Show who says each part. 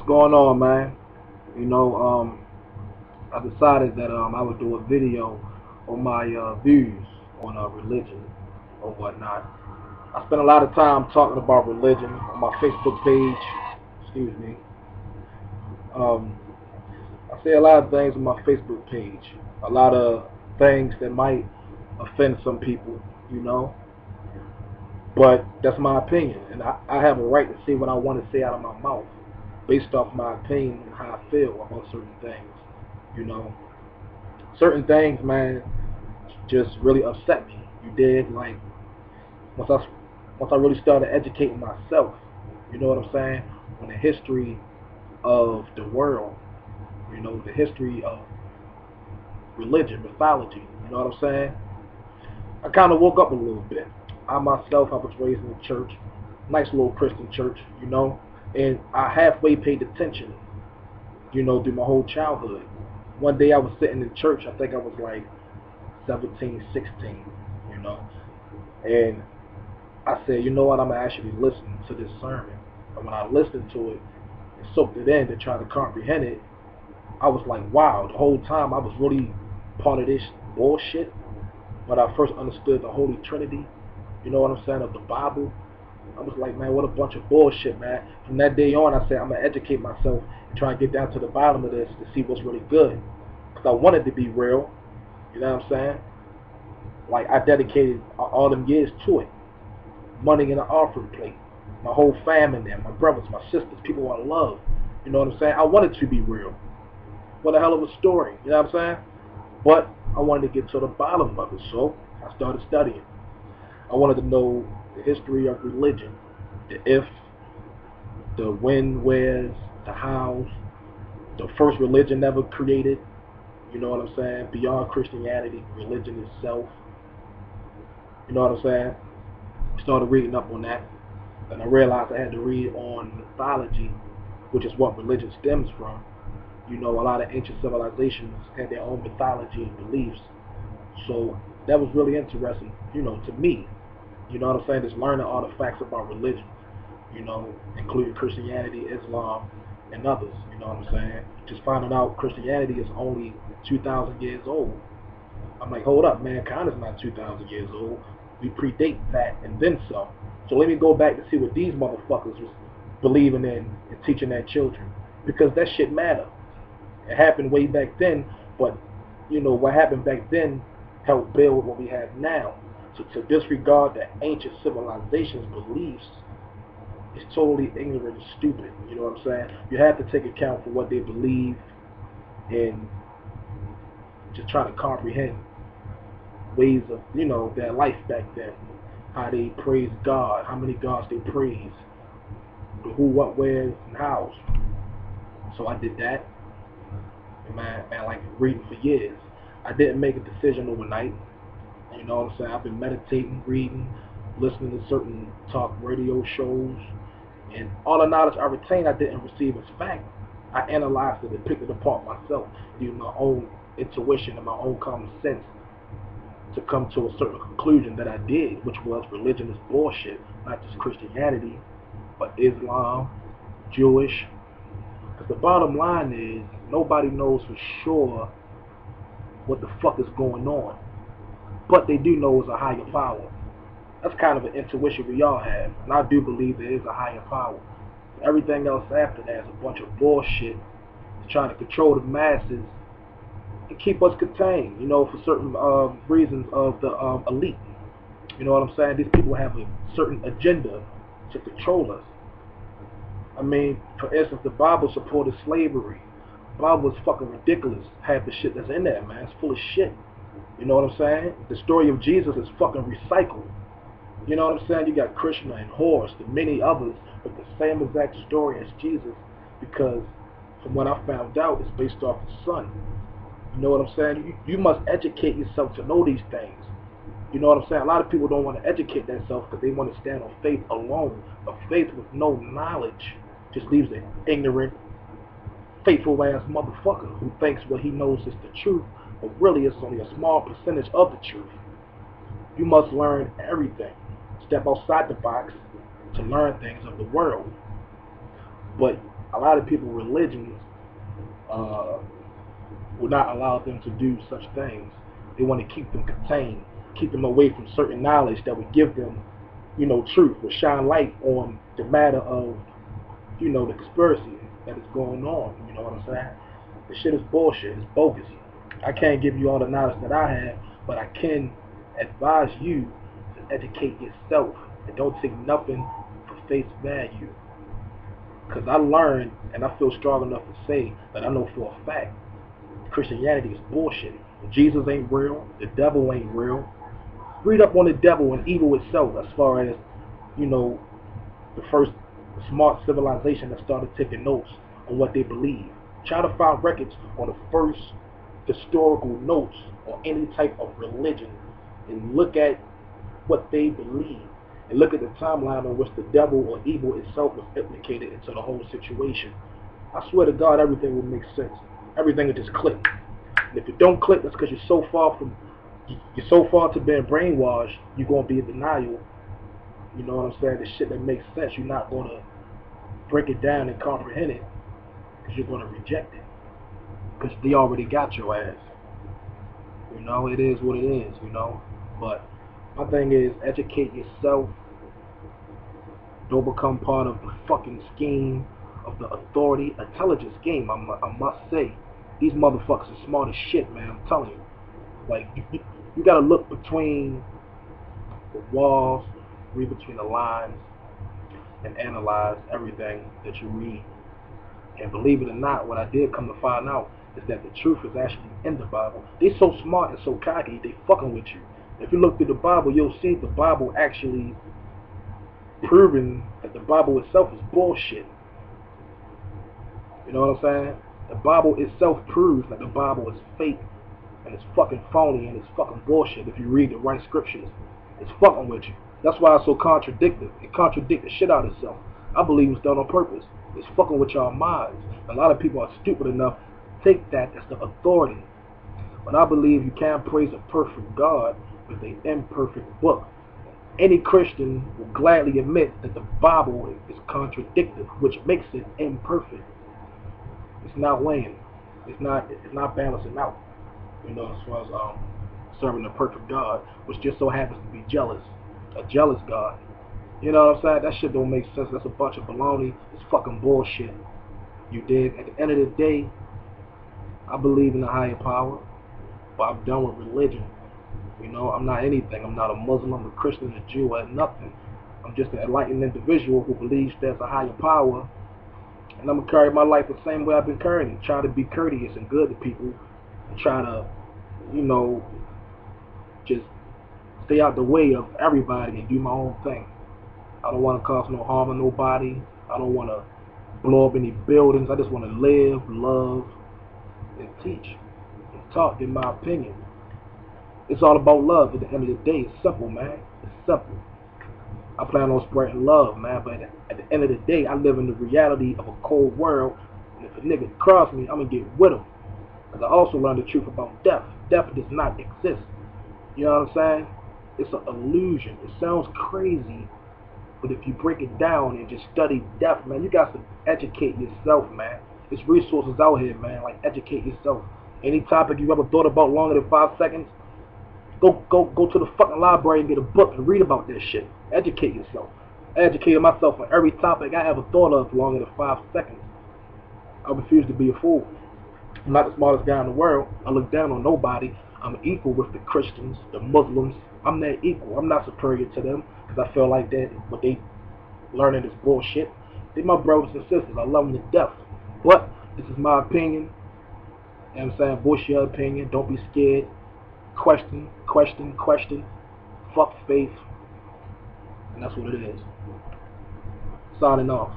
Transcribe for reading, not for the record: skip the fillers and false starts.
Speaker 1: What's going on, man? You know, I decided that I would do a video on my views on religion or whatnot. I spend a lot of time talking about religion on my Facebook page. Excuse me. Um, I say a lot of things on my Facebook page. A lot of things that might offend some people, you know. But that's my opinion, and I have a right to say what I want to say out of my mouth, based off my opinion and how I feel about certain things. You know, certain things, man, just really upset me. You did like once I once I really started educating myself. You know what I'm saying? On the history of the world. You know, the history of religion, mythology. You know what I'm saying? I kind of woke up a little bit. I myself, I was raised in a church, nice little Christian church, you know, and I halfway paid attention, you know, through my whole childhood. One day I was sitting in church, I think I was like 17, 16, you know, and I said, you know what, I'm going to actually listen to this sermon. And when I listened to it and soaked it in to try to comprehend it, I was like, wow, the whole time I was really part of this bullshit. When I first understood the Holy Trinity, you know what I'm saying, of the Bible, I was like, man, what a bunch of bullshit, man. From that day on, I said, I'm going to educate myself and try and get down to the bottom of this to see what's really good. Because I wanted to be real, you know what I'm saying? Like, I dedicated all them years to it. Money in the offering plate. My whole family there, my brothers, my sisters, people I love. You know what I'm saying? I wanted to be real. What a hell of a story, you know what I'm saying? But I wanted to get to the bottom of it, so I started studying. I wanted to know the history of religion, the if, the when, where's, the hows, the first religion ever created, you know what I'm saying, beyond Christianity, religion itself, you know what I'm saying. Started reading up on that, and I realized I had to read on mythology, which is what religion stems from. You know, a lot of ancient civilizations had their own mythology and beliefs, so that was really interesting, you know, to me. You know what I'm saying? Just learning all the facts about religion, you know, including Christianity, Islam, and others. You know what I'm saying? Just finding out Christianity is only 2,000 years old. I'm like, hold up, mankind is not 2,000 years old. We predate that and then some. So let me go back to see what these motherfuckers was believing in and teaching their children. Because that shit matter. It happened way back then, but, you know, what happened back then helped build what we have now. So to disregard the ancient civilization's beliefs is totally ignorant and stupid. You know what I'm saying? You have to take account for what they believe and just try to comprehend ways of, you know, their life back then. How they praise God, how many gods they praise, the who, what, where's, and hows. So I did that. And man, like reading for years. I didn't make a decision overnight. You know what I'm saying? I've been meditating, reading, listening to certain talk radio shows, and all the knowledge I retained I didn't receive as fact. I analyzed it and picked it apart myself, using my own intuition and my own common sense to come to a certain conclusion that I did, which was religion is bullshit, not just Christianity, but Islam, Jewish. Because the bottom line is, nobody knows for sure what the fuck is going on. But they do know it's a higher power. That's kind of an intuition we all have. And I do believe there is a higher power. Everything else after that is a bunch of bullshit trying to control the masses and keep us contained, you know, for certain reasons of the elite. You know what I'm saying? These people have a certain agenda to control us. I mean, for instance, the Bible supported slavery. The Bible is fucking ridiculous. Half the shit that's in there, man. It's full of shit. You know what I'm saying? The story of Jesus is fucking recycled. You know what I'm saying? You got Krishna and Horus and many others with the same exact story as Jesus, because from what I found out, it's based off the sun. You know what I'm saying? You must educate yourself to know these things. You know what I'm saying? A lot of people don't want to educate themselves because they want to stand on faith alone. But faith with no knowledge just leaves an ignorant, faithful ass motherfucker who thinks what he knows is the truth, but really it's only a small percentage of the truth. You must learn everything. Step outside the box to learn things of the world. But a lot of people religions uh, will not allow them to do such things. They want to keep them contained, keep them away from certain knowledge that would give them, truth, would shine light on the matter of, the conspiracy that is going on. You know what I'm saying? The shit is bullshit. It's bogus. I can't give you all the knowledge that I have, but I can advise you to educate yourself and don't take nothing for face value. Because I learned, and I feel strong enough to say that I know for a fact Christianity is bullshit. Jesus ain't real. The devil ain't real. Read up on the devil and evil itself as far as, the first smart civilization that started taking notes on what they believe. Try to find records on the first historical notes on any type of religion and look at what they believe. And look at the timeline on which the devil or evil itself was implicated into the whole situation. I swear to God, everything will make sense. Everything will just click. And if it don't click, that's because you're so far to being brainwashed, you're going to be in denial. You know what I'm saying? The shit that makes sense, you're not going to break it down and comprehend it because you're going to reject it. Because they already got your ass. It is what it is, But my thing is, educate yourself. Don't become part of the fucking scheme of the authority, intelligence game. I must say, these motherfuckers are smart as shit, man. I'm telling you. Like, you gotta look between the walls, read between the lines, and analyze everything that you read. And believe it or not, what I did come to find out is that the truth is actually in the Bible. They so smart and so cocky, they fucking with you. If you look through the Bible, you'll see the Bible actually proving that the Bible itself is bullshit. You know what I'm saying? The Bible itself proves that the Bible is fake and it's fucking phony and it's fucking bullshit if you read the right scriptures. It's fucking with you. That's why it's so contradictory. It contradicts the shit out of itself. I believe it's done on purpose. It's fucking with your minds. A lot of people are stupid enough to take that as the authority. But I believe you can't praise a perfect God with an imperfect book. Any Christian will gladly admit that the Bible is contradictory, which makes it imperfect. It's not weighing. It's not balancing out. As far as serving a perfect God, which just so happens to be jealous. A jealous God. You know what I'm saying? That shit don't make sense. That's a bunch of baloney. It's fucking bullshit. You dig? At the end of the day, I believe in a higher power, but I'm done with religion. I'm not anything. I'm not a Muslim, a Christian, a Jew, or nothing. I'm just an enlightened individual who believes there's a higher power, and I'm going to carry my life the same way I've been carrying it. Try to be courteous and good to people, and try to, just stay out the way of everybody and do my own thing. I don't want to cause no harm to nobody. I don't want to blow up any buildings. I just want to live, love, and teach and talk, in my opinion. It's all about love at the end of the day. It's simple, man. It's simple. I plan on spreading love, man, but at the end of the day, I live in the reality of a cold world, and if a nigga cross me, I'm going to get with him. Because I also learned the truth about death. Death does not exist. You know what I'm saying? It's an illusion. It sounds crazy, but if you break it down and just study death, man, you got to educate yourself, man. There's resources out here, man, like educate yourself. Any topic you ever thought about longer than 5 seconds, go to the fucking library and get a book and read about this shit. Educate yourself. I educated myself on every topic I ever thought of longer than 5 seconds. I refuse to be a fool. I'm not the smartest guy in the world. I look down on nobody. I'm equal with the Christians, the Muslims. I'm their equal. I'm not superior to them because I feel like that what they learning is bullshit. They're my brothers and sisters. I love them to death. But this is my opinion. You know what I'm saying? Voice your opinion. Don't be scared. Question. Fuck faith. And that's what it is. Signing off.